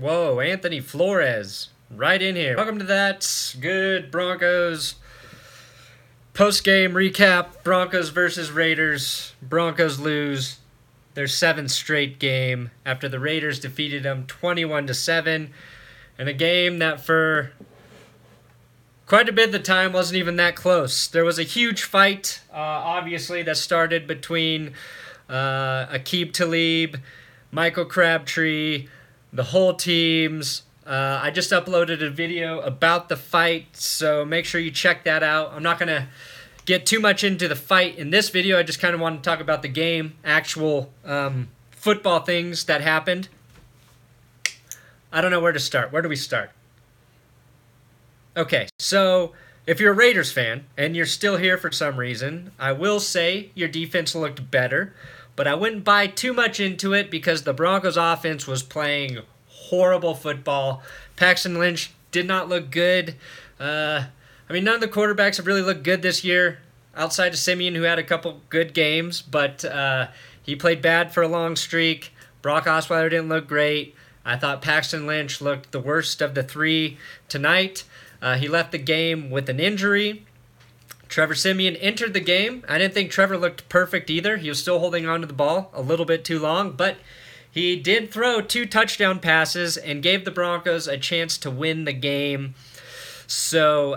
Whoa, Anthony Flores, right in here. Welcome to That's Good Broncos post-game recap. Broncos versus Raiders. Broncos lose their 7th straight game after the Raiders defeated them 21-7 in a game that for quite a bit of the time wasn't even that close. There was a huge fight, obviously, that started between Aqib Talib, Michael Crabtree, the whole teams. I just uploaded a video about the fight, so make sure you check that out. I'm not going to get too much into the fight in this video. I just kind of want to talk about the game, actual football things that happened. I don't know where to start. Where do we start? Okay, so if you're a Raiders fan and you're still here for some reason, I will say your defense looked better, but I wouldn't buy too much into it because the Broncos offense was playing horrible football. Paxton Lynch did not look good. None of the quarterbacks have really looked good this year, outside of Siemian, who had a couple good games, but he played bad for a long streak. Brock Osweiler didn't look great. I thought Paxton Lynch looked the worst of the three tonight. He left the game with an injury. Trevor Siemian entered the game. I didn't think Trevor looked perfect either. He was still holding on to the ball a little bit too long, but he did throw 2 touchdown passes and gave the Broncos a chance to win the game. So,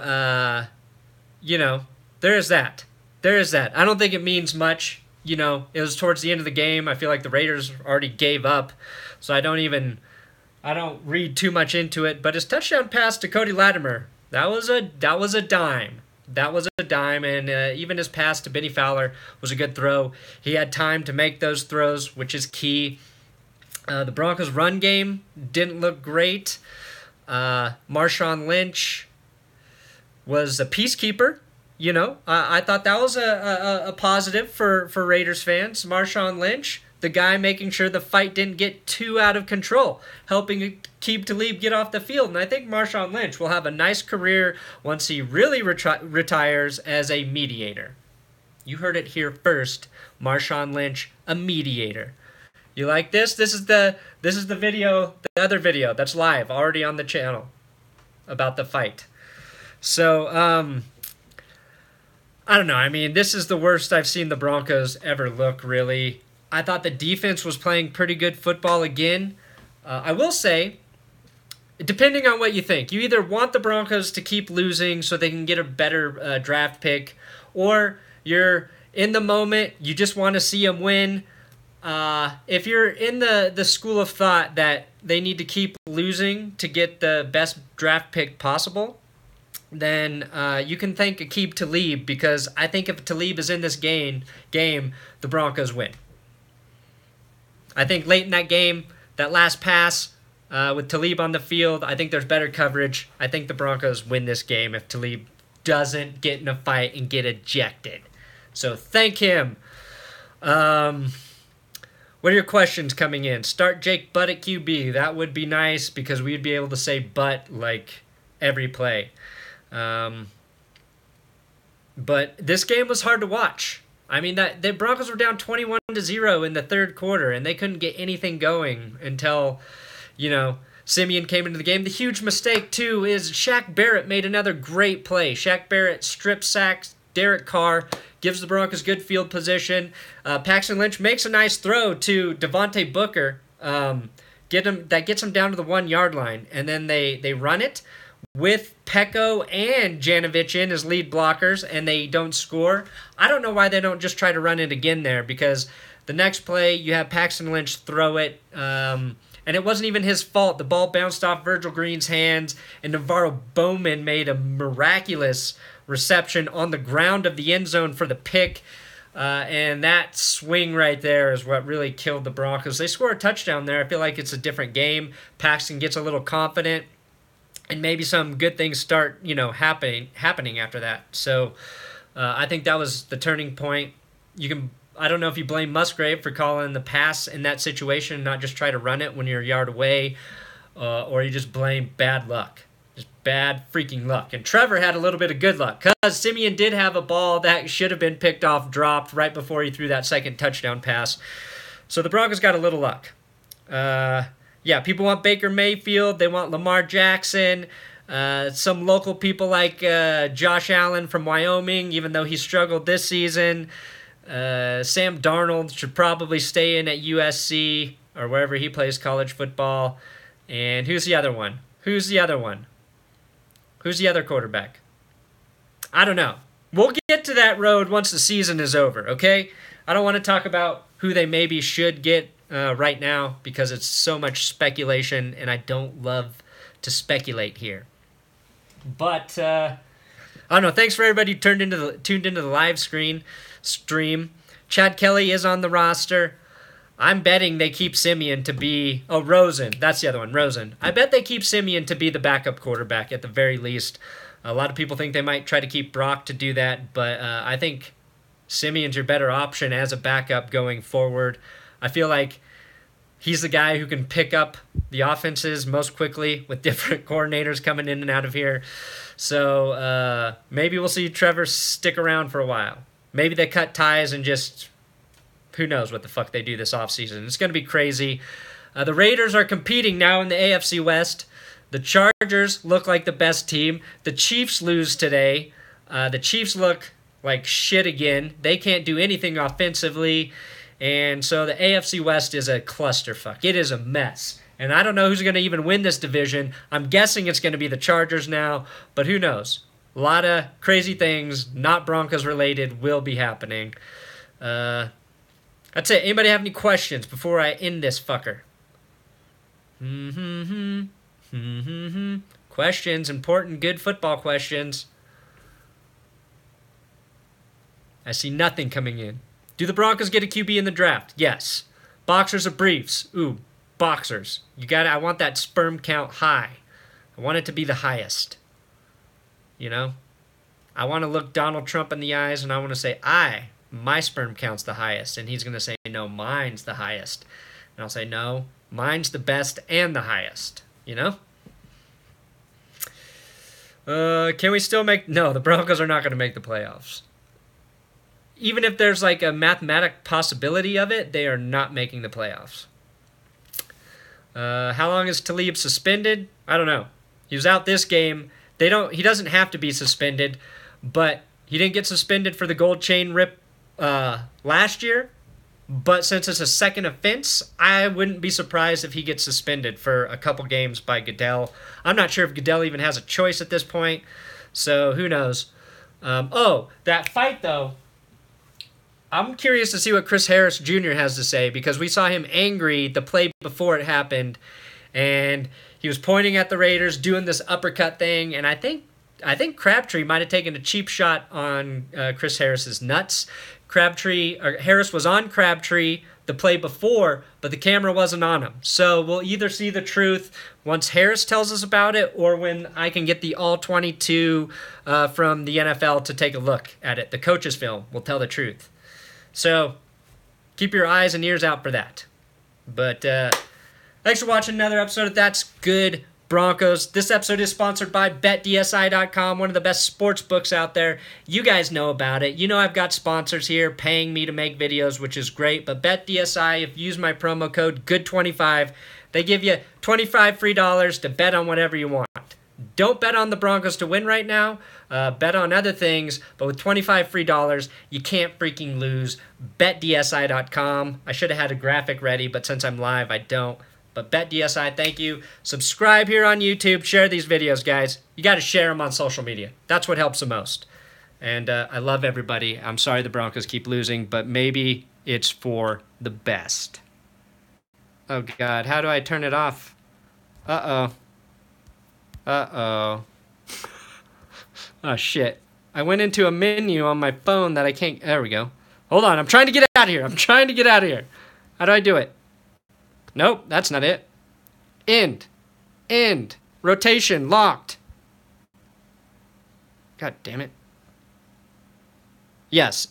there is that. There is that. I don't think it means much. It was towards the end of the game. I feel like the Raiders already gave up, so I don't read too much into it. But his touchdown pass to Cody Latimer, that was a dime. That was a dime, and even his pass to Benny Fowler was a good throw. He had time to make those throws, which is key. The Broncos' run game didn't look great. Marshawn Lynch was a peacekeeper. I thought that was a positive for Raiders fans. Marshawn Lynch, the guy making sure the fight didn't get too out of control, helping Aqib Talib get off the field. And I think Marshawn Lynch will have a nice career once he really retires as a mediator. You heard it here first. Marshawn Lynch, a mediator. You like this? This is the video, the other video that's live already on the channel about the fight. So, I don't know. This is the worst I've seen the Broncos ever look, really. I thought the defense was playing pretty good football again. I will say, depending on what you think, you either want the Broncos to keep losing so they can get a better draft pick, or you're in the moment, you just want to see them win. If you're in the school of thought that they need to keep losing to get the best draft pick possible, then you can thank Aqib Talib, because I think if Talib is in this game, the Broncos win. I think late in that game, that last pass with Talib on the field, I think there's better coverage. I think the Broncos win this game if Talib doesn't get in a fight and get ejected. So thank him. What are your questions coming in? Start Jake Butt at QB. That would be nice because we'd be able to say Butt like every play. But this game was hard to watch. The Broncos were down 21-0 in the third quarter, and they couldn't get anything going until, Siemian came into the game. The huge mistake, too, is Shaq Barrett made another great play. Shaq Barrett strip sacks Derek Carr, gives the Broncos good field position. Paxton Lynch makes a nice throw to Devontae Booker. That gets him down to the 1-yard line, and then they run it with Pecco and Janovich in as lead blockers, and they don't score. I don't know why they don't just try to run it again there, because the next play, you have Paxton Lynch throw it, and it wasn't even his fault. The ball bounced off Virgil Green's hands, and Navarro Bowman made a miraculous reception on the ground of the end zone for the pick, and that swing right there is what really killed the Broncos. They score a touchdown there. I feel like it's a different game. Paxton gets a little confident, and maybe some good things start, happening after that. So I think that was the turning point. I don't know if you blame Musgrave for calling the pass in that situation and not just try to run it when you're a yard away, or you just blame bad luck. Just bad freaking luck. And Trevor had a little bit of good luck, because Siemian did have a ball that should have been picked off, dropped right before he threw that second touchdown pass. So the Broncos got a little luck. yeah, people want Baker Mayfield. They want Lamar Jackson. Some local people like Josh Allen from Wyoming, even though he struggled this season. Sam Darnold should probably stay in at USC or wherever he plays college football. And who's the other one? Who's the other quarterback? I don't know. We'll get to that road once the season is over, okay? I don't want to talk about who they maybe should get right now because it's so much speculation, and I don't love to speculate here. But I don't know. Thanks for everybody who tuned into the live stream. Chad Kelly is on the roster. I'm betting they keep Siemian to be... Oh, Rosen. That's the other one, Rosen. I bet they keep Siemian to be the backup quarterback at the very least. A lot of people think they might try to keep Brock to do that, but I think Siemian's your better option as a backup going forward. I feel like he's the guy who can pick up the offenses most quickly with different coordinators coming in and out of here. So maybe we'll see Trevor stick around for a while. Maybe they cut ties and just... Who knows what the fuck they do this offseason. It's going to be crazy. The Raiders are competing now in the AFC West. The Chargers look like the best team. The Chiefs lose today. The Chiefs look like shit again. They can't do anything offensively. And so the AFC West is a clusterfuck. It is a mess. And I don't know who's going to even win this division. I'm guessing it's going to be the Chargers now. But who knows? A lot of crazy things, not Broncos related, will be happening. That's it. Anybody have any questions before I end this fucker? Questions, important, good football questions. I see nothing coming in. Do the Broncos get a QB in the draft? Yes. Boxers or briefs? Ooh, boxers. I want that sperm count high. I want it to be the highest. You know? I want to look Donald Trump in the eyes and I want to say, my sperm count's the highest. And he's going to say, no, mine's the highest. And I'll say, no, mine's the best and the highest. You know? Can we still make... No, the Broncos are not going to make the playoffs. Even if there's like a mathematic possibility of it, they are not making the playoffs. How long is Talib suspended? I don't know. He was out this game. He doesn't have to be suspended, but he didn't get suspended for the gold chain rip last year. But since it's a second offense, I wouldn't be surprised if he gets suspended for a couple games by Goodell. I'm not sure if Goodell even has a choice at this point, so who knows. That fight, though, I'm curious to see what Chris Harris Jr. has to say, because we saw him angry the play before it happened, and he was pointing at the Raiders, doing this uppercut thing, and I think Crabtree might have taken a cheap shot on Chris Harris's nuts. Harris was on Crabtree the play before, but the camera wasn't on him. So we'll either see the truth once Harris tells us about it, or when I can get the all 22 from the NFL to take a look at it. The coach's film will tell the truth. So keep your eyes and ears out for that. But thanks for watching another episode of That's Good Broncos. This episode is sponsored by BetDSI.com, one of the best sports books out there. You guys know about it. You know I've got sponsors here paying me to make videos, which is great. But BetDSI, if you use my promo code GOOD25, they give you $25 free to bet on whatever you want. Don't bet on the Broncos to win right now. Bet on other things. But with $25 free, you can't freaking lose. BetDSI.com. I should have had a graphic ready, but since I'm live, I don't. But BetDSI, thank you. Subscribe here on YouTube. Share these videos, guys. You got to share them on social media. That's what helps the most. And I love everybody. I'm sorry the Broncos keep losing, but maybe it's for the best. Oh, God. How do I turn it off? Uh-oh. Oh, shit. I went into a menu on my phone that I can't... There we go. Hold on. I'm trying to get out of here. How do I do it? Nope, that's not it. End. Rotation, locked. God damn it. Yes,